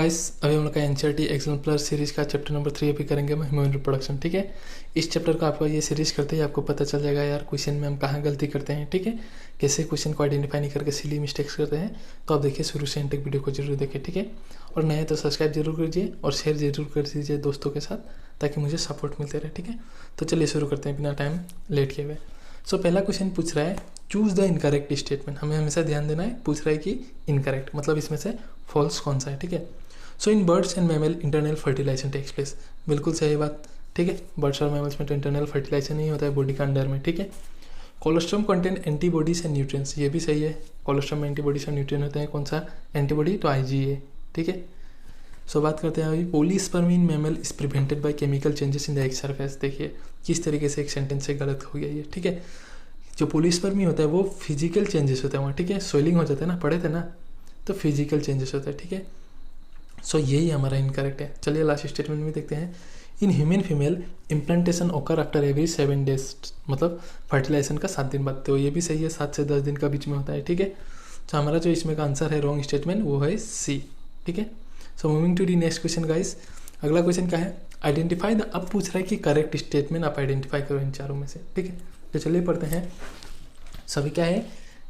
Guys अभी हम लोग का एनसीईआरटी एक्सेलेंट प्लस सीरीज का चैप्टर नंबर 3 अभी करेंगे हम ह्यूमन रिप्रोडक्शन। ठीक है, इस चैप्टर को आपको ये सीरीज करते ही आपको पता चल जाएगा यार क्वेश्चन में हम कहाँ गलती करते हैं। ठीक है, कैसे क्वेश्चन को आइडेंटिफाई नहीं करके सिली मिस्टेक्स करते हैं। तो आप देखिए शुरू से एंड तक वीडियो को जरूर देखिए। ठीक है, और नए तो सब्सक्राइब जरूर कीजिए और शेयर जरूर कर दीजिए दोस्तों के साथ, ताकि मुझे सपोर्ट मिलते रहे। ठीक है, तो चलिए शुरू करते हैं बिना टाइम लेट किए हुए। सो पहला क्वेश्चन पूछ रहा है चूज द इनकरेक्ट स्टेटमेंट। हमें हमेशा ध्यान देना है, पूछ रहा है कि इनकरेक्ट मतलब इसमें से फॉल्स कौन सा है। ठीक है, so in birds and mammal internal fertilization takes place. बिल्कुल सही बात। ठीक है, बर्ड्स और मैमल्स में तो इंटरनल फर्टिलाइजेशन नहीं होता है बॉडी का अंडर में। ठीक है, colostrum contain antibodies and nutrients, ये भी सही है। कोलेस्ट्रॉम में एंटीबॉडीज और न्यूट्रिएंट होते हैं। कौन सा एंटीबॉडी? तो IgA। ठीक है, सो बात करते हैं अभी polyspermy in mammal is prevented by chemical changes in the egg surface. देखिए किस तरीके से एक सेंटेंस से गलत हो गया ये। ठीक है, जो पॉलीस्पर्मी होता है वो फिजिकल चेंजेस होते हैं वहाँ। ठीक है, सोइलिंग हो जाता है ना, पढ़े थे ना, तो फिजिकल चेंजेस होता है। ठीक है, सो यही हमारा इनकरेक्ट है। चलिए लास्ट स्टेटमेंट में देखते हैं। इन ह्यूमन फीमेल इम्प्लांटेशन ओकर आफ्टर एवरी 7 days, मतलब फर्टिलाइजेशन का 7 दिन बाद। तो ये भी सही है, 7 से 10 दिन का बीच में होता है। ठीक है, तो हमारा जो इसमें का आंसर है रॉन्ग स्टेटमेंट वो है C। ठीक है, so moving to the next question guys. अगला क्वेश्चन क्या है? आइडेंटिफाई द, अब पूछ रहा है कि करेक्ट स्टेटमेंट आप आइडेंटिफाई करो इन चारों में से। ठीक है, तो चलिए पढ़ते हैं। सभी क्या है?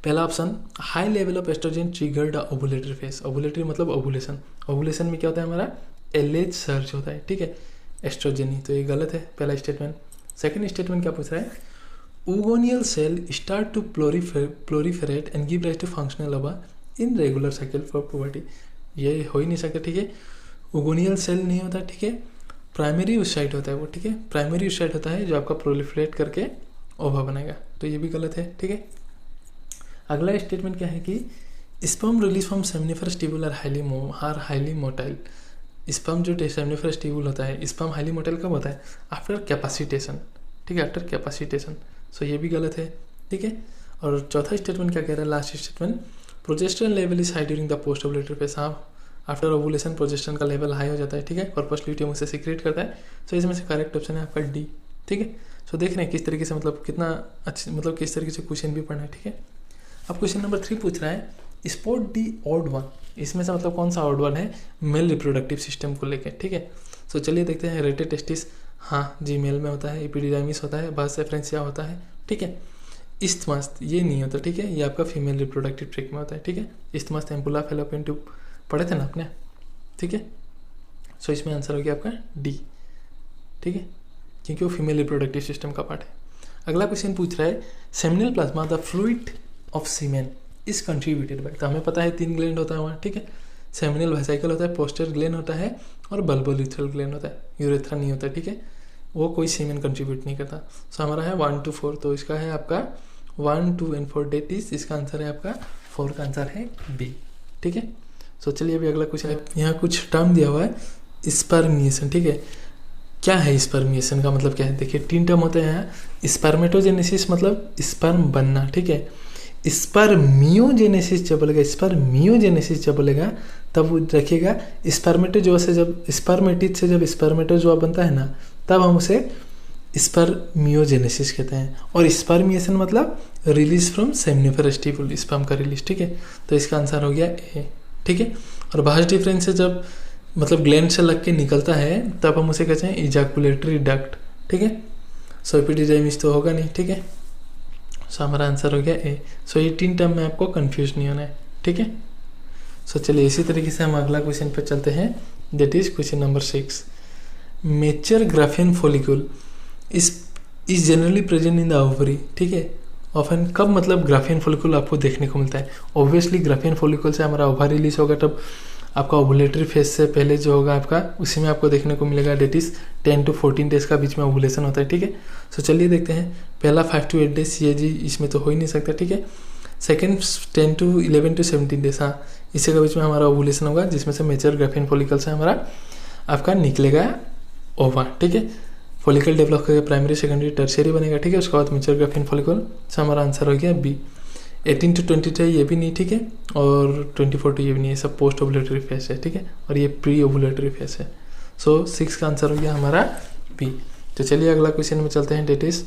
पहला option, high level of oestrogen triggered ovulatory phase. Ovulatory मतलब ओवुलेशन। ओवुलेशन में क्या होता है? हमारा LH सर्च होता है। ठीक है, एस्ट्रोजनी, तो ये गलत है पहला स्टेटमेंट। सेकंड स्टेटमेंट क्या पूछ रहा है? Oogonial cell start to proliferate and give rise to functional ova in regular cycle for puberty. ये हो ही नहीं सकता। ठीक है, ओगोनियल सेल नहीं होता। ठीक है, प्राइमरी oocyte होता है वो। ठीक है, प्राइमरी oocyte होता है जो आपका प्रोलिफरेट करके ओवा बनाएगा, तो ये भी गलत है। ठीक है, अगला स्टेटमेंट क्या है कि sperm release from seminiferous tubule are highly motile. Sperm जो सेमिनिफरस ट्यूबुल होता है, स्पर्म हाईली मोटाइल कब होता है? After capacitation. ठीक है, आफ्टर कैपेसिटेशन। सो ये भी गलत है। ठीक है, और चौथा स्टेटमेंट क्या कह रहा है? Last statement, progesterone level is high during the post ovulatory phase. हाँ, आफ्टर ओवुलेशन प्रोजेस्टेरोन का लेवल हाई हो जाता है। ठीक है, कॉर्पस ल्यूटियम उसे सीक्रेट करता है। सो इसमें से करेक्ट ऑप्शन है आपका D। ठीक है, सो देख रहे हैं किस तरीके से, मतलब कितना अच्छे, मतलब किस तरीके से क्वेश्चन भी पढ़ना है। ठीक है, अब क्वेश्चन नंबर 3 पूछ रहा है स्पॉट दी ऑड वन। इसमें से मतलब कौन सा ऑड वन है? मेल रिप्रोडक्टिव सिस्टम को लेकर। ठीक है, सो चलिए देखते हैं। रेटे टेस्टिस, हाँ जी मेल में होता है। एपिडिडाइमिस होता है। बास एफ्रेंसिया होता है। ठीक है, इस्थमस ये नहीं होता। ठीक है, ये आपका फीमेल रिप्रोडक्टिव ट्रैक्ट में होता है। ठीक है, इस्थमस एम्पुला फैलोपियन ट्यूब पढ़े थे ना आपने। ठीक है, सो इसमें आंसर हो गया आपका D। ठीक है, क्योंकि वो फीमेल रिप्रोडक्टिव सिस्टम का पार्ट है। अगला क्वेश्चन पूछ रहा है seminal plasma the fluid of semen is contributed by. तो हमें पता है 3 ग्लैंड होता है वहाँ। ठीक है, सेमिनल वेसिकल होता है, पोस्टर ग्लैंड होता है और बल्बोल्यूथरल ग्लैंड होता है। यूरेथ्रा नहीं होता। ठीक है, वो कोई सीमेन कंट्रीब्यूट नहीं करता। सो हमारा है 1 to 4, तो इसका है आपका 1, 2 and 4 डेट इज, इसका आंसर है आपका 4 का आंसर है B। ठीक है, सो चलिए अभी अगला क्वेश्चन है। यहाँ कुछ टर्म दिया हुआ है स्पर्मिएशन। ठीक है, क्या है स्पर्मिएशन का मतलब क्या है? देखिए 3 टर्म होते हैं यहाँ। स्पर्मेटोजेनेसिस मतलब स्पर्म बनना। ठीक है, स्पर्मियोजेनेसिस जब बोलेगा, स्पर्मियोजेनेसिस जब बोलेगा तब रखिएगा स्पर्मेटोजोआ से, जब स्पर्मेटिड से जब स्पर्मेटोजोआ बनता है ना, तब हम उसे स्पर्मियोजेनेसिस कहते हैं। और स्पर्मिएशन मतलब release from seminiferous tubule, sperm का रिलीज। ठीक है, तो इसका आंसर हो गया A। ठीक है, और बाहर डिफरेंस से जब मतलब ग्लैंड से लग के निकलता है तब हम उसे कहते हैं इजैकुलेटरी डक्ट। ठीक है, सो एपिडिडाइमिस तो होगा नहीं। ठीक है, सो हमारा आंसर हो गया A। सो ये 3 टर्म में आपको कंफ्यूज नहीं होना है। ठीक है, सो चलिए इसी तरीके से हम अगला क्वेश्चन पर चलते हैं, that is question number 6। Mature Graafian follicle is generally present in the ovary. ठीक है, ऑफन कब मतलब ग्राफियन फॉलिक्यूल आपको देखने को मिलता है? ऑब्वियसली ग्राफियन फॉलिक्यूल से हमारा ओवर रिलीज होगा, तब आपका ओवुलेटरी फेज से पहले जो होगा आपका, उसी में आपको देखने को मिलेगा। डेट इज 10 to 14 डेज का बीच में ओवुलेशन होता है। ठीक है, सो चलिए देखते हैं। पहला 5 to 8 डेज, ये जी इसमें तो हो ही नहीं सकता। ठीक है, सेकंड 10 to 11 to 17 डेज, हाँ इसी के बीच में हमारा ओवुलेशन होगा, जिसमें से मेच्योर ग्राफियन फॉलिकल से हमारा आपका निकलेगा ओवा। ठीक है, फॉलिकल डेवलप करके प्राइमरी सेकेंडरी टर्शियरी बनेगा। ठीक है, उसके बाद मेच्योर ग्राफियन फॉलिकल से हमारा आंसर हो गया B। 18 to 22 ये भी नहीं। ठीक है, और 24 to ये भी नहीं, ये सब पोस्ट ओवुलेटरी फेज है। ठीक है, और ये प्री ओवुलेटरी फेज है। सो 6 का आंसर हो गया हमारा B। तो चलिए अगला क्वेश्चन में चलते हैं, that is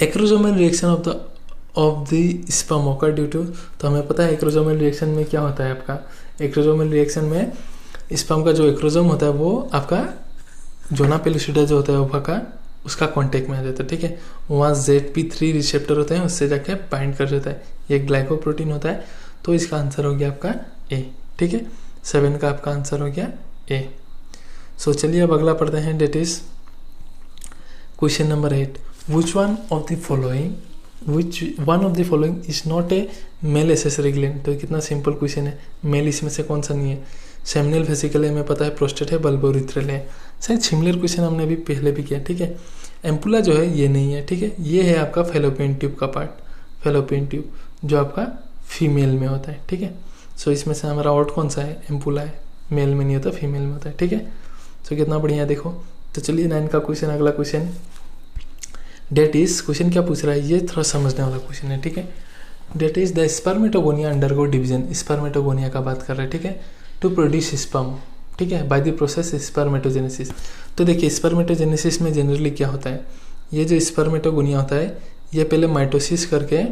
acrosomal reaction of the sperm occur due to. तो हमें पता है एक्रोसोमल रिएक्शन में क्या होता है आपका। एक्रोसोमल रिएक्शन में स्पर्म का जो एक्रोजोम होता है वो आपका जोना पेलुसिडा जो होता है ओवा का, उसका कांटेक्ट में आ जाता है, ठीक है। वहाँ ZP3 रिसेप्टर होते हैं, उससे जाके बाइंड कर जाता है, ये ग्लाइकोप्रोटीन होता है। तो इसका आंसर हो गया आपका ए, ठीक है। 7 का आपका आंसर हो गया ए। सो चलिए अब अगला पढ़ते हैं, that is question number 8। Which one of the following is not a male accessory gland. तो कितना सिंपल क्वेश्चन है, मेल इसमें से कौन सा नहीं है। सेमिनल वेसिकल है, हमें पता है, प्रोस्टेट है, बल्बोरिथ्रल है। शायद सिमिलर क्वेश्चन हमने अभी पहले भी किया, ठीक है। एम्पुला जो है ये नहीं है, ठीक है। ये है आपका फेलोपियन ट्यूब का पार्ट, फेलोपियन ट्यूब जो आपका फीमेल में होता है, ठीक है। सो इसमें से हमारा आउट कौन सा है, एम्पुला है, मेल में नहीं होता, फीमेल में होता है, ठीक है। सो कितना बढ़िया देखो। तो चलिए 9 का क्वेश्चन, अगला क्वेश्चन, डेट इज, क्वेश्चन क्या पूछ रहा है, ये थोड़ा समझने वाला क्वेश्चन है, ठीक है। That is the spermatogonia undergo division, spermatogonia का बात कर रहे हैं, ठीक है, टू प्रोड्यूस स्पर्म, ठीक है, बाय द प्रोसेस स्पर्मेटोजेनेसिस। तो देखिए स्पर्मेटोजेनेसिस में जनरली क्या होता है, ये जो स्पर्मेटोगोनिया होता है ये पहले माइटोसिस करके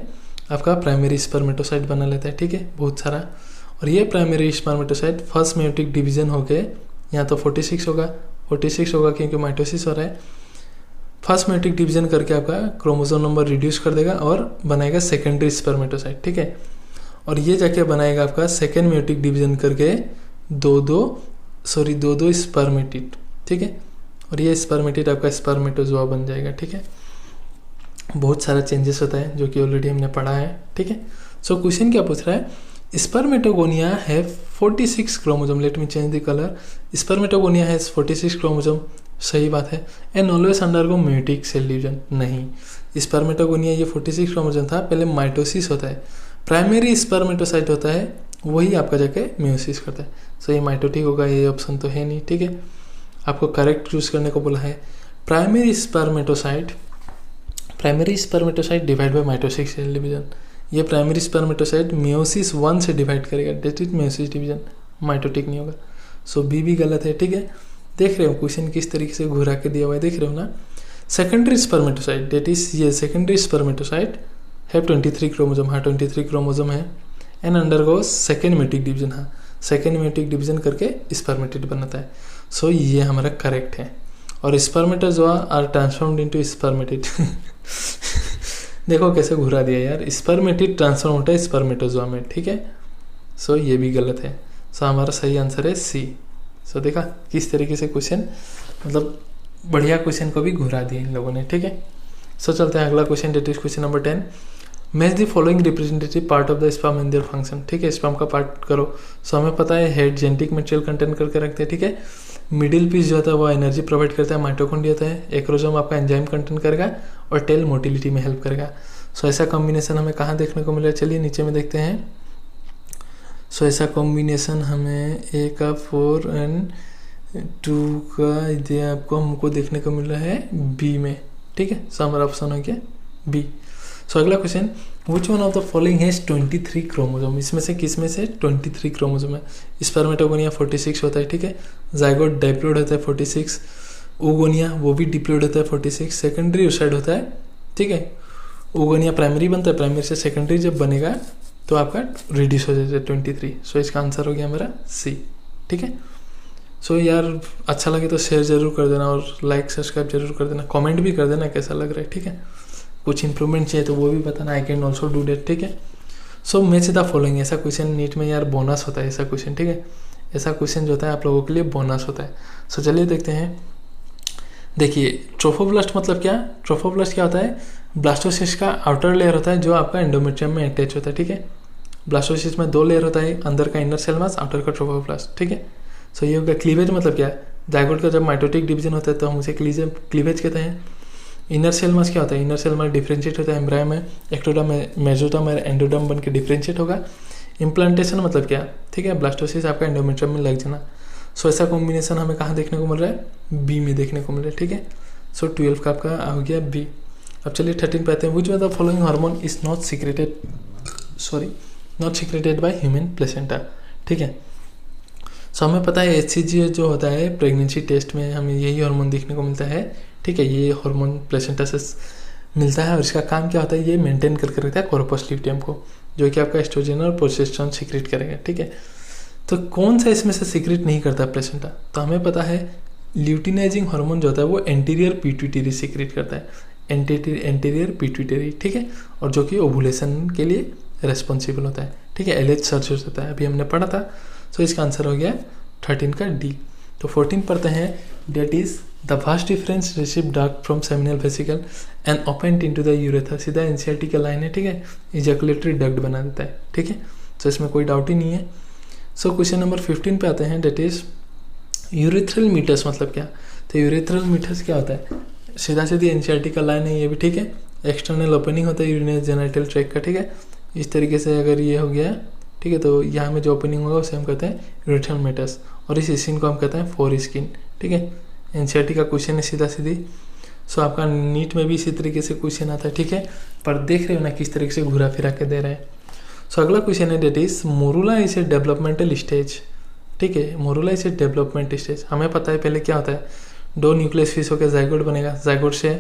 आपका प्राइमरी स्पर्मेटोसाइट बना लेता है, ठीक है, बहुत सारा। और ये primary spermatocyte first meiotic division होके यहाँ तो 46 होगा क्योंकि माइटोसिस हो रहा है। फर्स्ट मेयोटिक डिवीजन करके आपका क्रोमोसोम नंबर रिड्यूस कर देगा और बनाएगा सेकेंडरी स्पर्मेटोसाइट, ठीक है। और ये जाके बनाएगा आपका सेकेंड मेयोटिक डिवीजन करके दो स्पर्मेटिड, ठीक है। और ये स्पर्मेटिड आपका स्पर्मेटोजोआ बन जाएगा, ठीक है। बहुत सारा चेंजेस होता है जो कि ऑलरेडी हमने पढ़ा है, ठीक है। सो क्वेश्चन क्या पूछ रहा है, स्पर्मेटोगोनिया है 46 chromosome, let me change the colour, spermatogonia है 46 क्रोमोसोम, सही बात है। And always undergo meiotic cell division, नहीं, स्पर्मेटोगोनिया ये 46 क्रोमोसोम था, पहले माइटोसिस होता है, प्राइमरी स्पर्मेटोसाइट होता है, वही आपका जाके मेयोसिस करता है। सो ये माइटोटिक होगा, ये ऑप्शन तो है नहीं, ठीक है। आपको करेक्ट चूज करने को बोला है। Primary spermatocyte divide by mitosis cell division, ये प्राइमरी स्पर्मेटोसाइट मेयोसिस 1 से डिवाइड करेगा, that is meiosis division, mitotic नहीं होगा। सो बी भी गलत है, ठीक है। देख रहे हो क्वेश्चन किस तरीके से घुरा के दिया हुआ है, देख रहे हो ना। सेकेंडरी स्पर्मेटोसाइट, डेट इज ये सेकेंडरी स्पर्मेटोसाइट है 23 क्रोमोसोम, हाँ 23 क्रोमोसोम है। And undergo second meiotic division, हाँ सेकेंड मेयोटिक डिवीजन करके स्पर्मेटिड बनता है। सो ये हमारा करेक्ट है। और spermatozoa are transformed into spermatid देखो कैसे घुरा दिया यार, स्पर्मेटिड ट्रांसफॉर्म होता है स्पर्मेटोजोआ में, ठीक है। सो ये भी गलत है। सो हमारा सही आंसर है सी। सो देखा किस तरीके से क्वेश्चन, मतलब बढ़िया क्वेश्चन को भी घुरा दिया इन लोगों ने, ठीक है। सो चलते हैं अगला question, that is question number 10। Match the following representative part of the sperm in their function, ठीक है। स्पर्म का पार्ट करो। सो हमें पता है हेड जेनेटिक मटेरियल कंटेन करके रखते हैं, ठीक है। मिडिल पीस जो होता है वो एनर्जी प्रोवाइड करता है, माइटोकॉन्ड्रिया होता है, एक्रोसोम आपका एंजाइम कंटेन करेगा और टेल मोटिलिटी में हेल्प करेगा। सो ऐसा कॉम्बिनेशन हमें कहाँ देखने को मिला, चलिए नीचे में देखते हैं। सो ऐसा कॉम्बिनेशन हमें ए का 4 एंड 2 का ये आपको हमको देखने को मिल रहा है बी में, ठीक है। सो हमारा ऑप्शन हो गया बी। सो अगला question, which one of the following has 23 chromosome, इसमें से किस में से 23 क्रोमोसोम है। स्पर्मेटोगोनिया 46 होता है, ठीक है। जाइगोट डाइप्लोइड होता है 46, ओगोनिया वो भी डिप्लोइड होता है 46, सेकेंडरी ओसाइड होता है, ठीक है। ओगोनिया प्राइमरी बनता है, प्राइमरी से सेकेंडरी जब बनेगा तो आपका रिड्यूस हो जाता है 23। सो इसका आंसर हो गया मेरा सी, ठीक है। सो यार अच्छा लगे तो शेयर जरूर कर देना और लाइक सब्सक्राइब जरूर कर देना, कमेंट भी कर देना कैसा लग रहा है, ठीक है। कुछ इंप्रूवमेंट चाहिए तो वो भी बताना, I can also do that, ठीक है। सो मैच द फॉलोइंग, ऐसा क्वेश्चन नीट में यार बोनस होता है ऐसा क्वेश्चन, ठीक है। ऐसा क्वेश्चन जो होता है आप लोगों के लिए बोनस होता है। सो चलिए देखते हैं। देखिए ट्रोफोब्लास्ट मतलब क्या, ट्रोफोब्लास्ट क्या होता है, ब्लास्टोसिस्ट का आउटर लेयर होता है जो आपका एंडोमेट्रियम में अटैच होता है, ठीक है। ब्लास्टोसिस्ट में 2 लेयर होता है, अंदर का इनर सेल मास, आउटर का ट्रोफोब्लास्ट, ठीक है। सो ये होगा क्लीवेज, मतलब क्या, जाइगोट का जब माइटोटिक डिवीजन होता है तो हम उसे क्लीवेज कहते हैं। इनर सेल मास क्या होता है, इनर सेल मास डिफरेंशिएट होता है एम्ब्रायो में, एक्टोडर्म मेसोडर्म और एंडोडर्म बन के डिफरेंशिएट होगा। इम्प्लांटेशन मतलब क्या, ठीक है, ब्लास्टोसिस आपका एंडोमेट्रियम में लग जाना। सो ऐसा कॉम्बिनेशन हमें कहाँ देखने को मिल रहा है, बी में देखने को मिल रहा है, ठीक है। सो 12 का आपका हो गया बी। अब चलिए 13 पे आते हैं। Which of the following hormone is not secreted by human placenta, ठीक है। सो हमें पता है HCG जो होता है प्रेगनेंसी टेस्ट में हमें यही हार्मोन देखने को मिलता है, ठीक है। ये हार्मोन प्लेसेंटा से मिलता है और इसका काम क्या होता है, ये मेंटेन करके रखता है कॉर्पस ल्यूटियम को, जो कि आपका एस्ट्रोजन और प्रोजेस्टेरोन सीक्रेट करेगा, ठीक है। तो कौन सा इसमें से सीक्रेट नहीं करता प्लेसेंटा? तो हमें पता है ल्यूटिनाइजिंग हार्मोन जो होता है वो एंटीरियर पिट्यूटरी सीक्रेट करता है, एंटीरियर पिट्यूटरी, ठीक है, और जो कि ओवुलेशन के लिए रेस्पॉन्सिबल होता है, ठीक है, LH सर्चर्स होता है, अभी हमने पढ़ा था। सो इसका आंसर हो गया 13 का D। तो 14 पढ़ते हैं, डेट इज द फास्ट deferens receive duct from seminal vesicle and open into the urethra. सीधा एनसीईआरटी का लाइन है, ठीक है, इजैकुलेटरी डक्ट बना देता है, ठीक है, तो इसमें कोई डाउट ही नहीं है। सो क्वेश्चन नंबर 15 पे आते हैं, डेट इज यूरेथ्रल मीटर्स मतलब क्या? तो यूरेथ्रल मीटर्स क्या होता है? सीधा सीधी एनसीईआरटी का लाइन है ये भी, ठीक है, एक्सटर्नल ओपनिंग होता है यूरिनरी जेनिटल ट्रैक्ट का, ठीक है, इस तरीके से अगर ये हो गया, ठीक है, तो यहाँ में जो ओपनिंग होगा उसे हम कहते हैं यूरेथ्रल मीटर्स, और इस स्किन को हम कहते हैं फोर स्किन, ठीक है, एनसीईआरटी का क्वेश्चन है सीधा सीधी। सो आपका नीट में भी इसी तरीके से क्वेश्चन आता है, ठीक है, पर देख रहे हो ना किस तरीके से घुरा फिरा के दे रहे हैं। सो अगला क्वेश्चन है, that is morula is a developmental stage, ठीक है, morula is a development stage. हमें पता है पहले क्या होता है, दो न्यूक्लियस फिश होकर जाइगोट बनेगा, जाइगोट से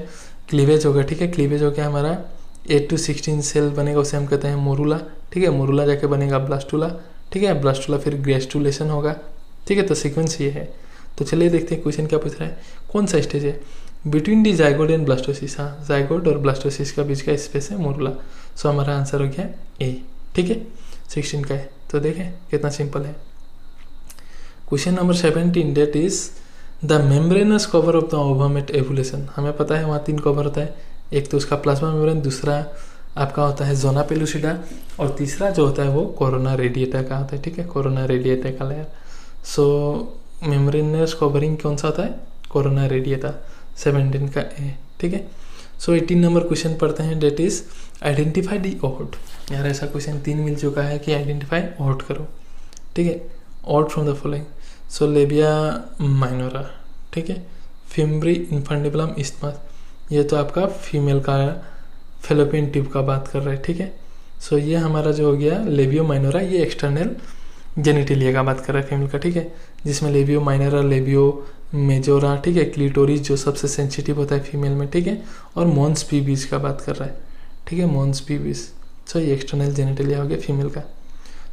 क्लीवेज होगा, ठीक है, क्लीवेज होकर हमारा 8 to 16 सेल बनेगा, उसे हम कहते हैं मोरूला, ठीक है, मोरूला जाके बनेगा ब्लास्टुला, ठीक है, ब्लास्टुला फिर ग्रेस्टुलेशन होगा, ठीक है, तो सीक्वेंस ये है। तो चलिए देखते हैं क्वेश्चन क्या पूछ रहा है, कौन सा स्टेज है? Between the zygote and blastocyst, हाँ, जाइगोट और ब्लास्टोसिस का बीच का स्पेस है मोरूला। सो हमारा आंसर हो गया ए, ठीक है, 16 का है। तो देखें कितना सिंपल है। Question number 17, that is the membranous cover of the ovum at ovulation. हमें पता है वहाँ 3 कवर होता है, एक तो उसका प्लाज्मा मेम्ब्रेन, दूसरा आपका होता है जोना पेलुसिडा, और तीसरा जो होता है वो कोरोना रेडिएटा का होता है, ठीक है, कोरोना रेडिएटा का लेयर। सो मेम्ब्रेनस कवरिंग कौन सा होता है? कोरोना रेडिएटा, 17 का ए, ठीक है। सो 18 नंबर क्वेश्चन पढ़ते हैं, डेट इज आइडेंटिफाई दी ओट। यार ऐसा क्वेश्चन 3 मिल चुका है कि आइडेंटिफाई ओट करो, ठीक है, odd from the following. So labia minora, ठीक है, फिम्ब्री इन्फेंडिबुलम इस्थमस, ये तो आपका फीमेल का फेलोपियन ट्यूब का बात कर रहे हैं, ठीक है। सो ये हमारा जो हो गया लेबियो माइनोरा, ये एक्सटर्नल जेनिटेलिया का बात कर रहा है फीमेल का, ठीक है, जिसमें लेबियो माइनोरा, लेबियो मेजोरा, ठीक है, क्लिटोरिस जो सबसे सेंसिटिव होता है फीमेल में, ठीक है, और मॉन्स पीबीज का बात कर रहा है, ठीक है, मॉन्स पीबीज। सो ये एक्सटर्नल जेनिटेलिया हो गया फीमेल का।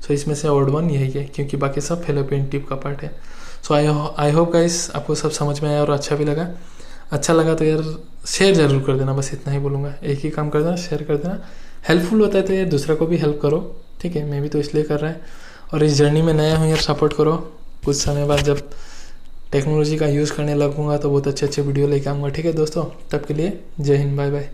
सो इसमें से ऑड वन यही है, क्योंकि बाकी सब फेलोपियन ट्यूब का पार्ट है। सो आई होप गाइस आपको सब समझ में आया और अच्छा भी लगा। अच्छा लगा तो यार शेयर जरूर कर देना, बस इतना ही बोलूँगा, एक ही काम कर देना, शेयर कर देना, हेल्पफुल होता है तो यार दूसरा को भी हेल्प करो, ठीक है, मैं भी तो इसलिए कर रहा है। और इस जर्नी में नया हूँ यार, सपोर्ट करो। कुछ समय बाद जब टेक्नोलॉजी का यूज़ करने लगूंगा तो बहुत अच्छे अच्छे वीडियो लेके आऊँगा, ठीक है दोस्तों। तब के लिए जय हिंद, बाय बाय।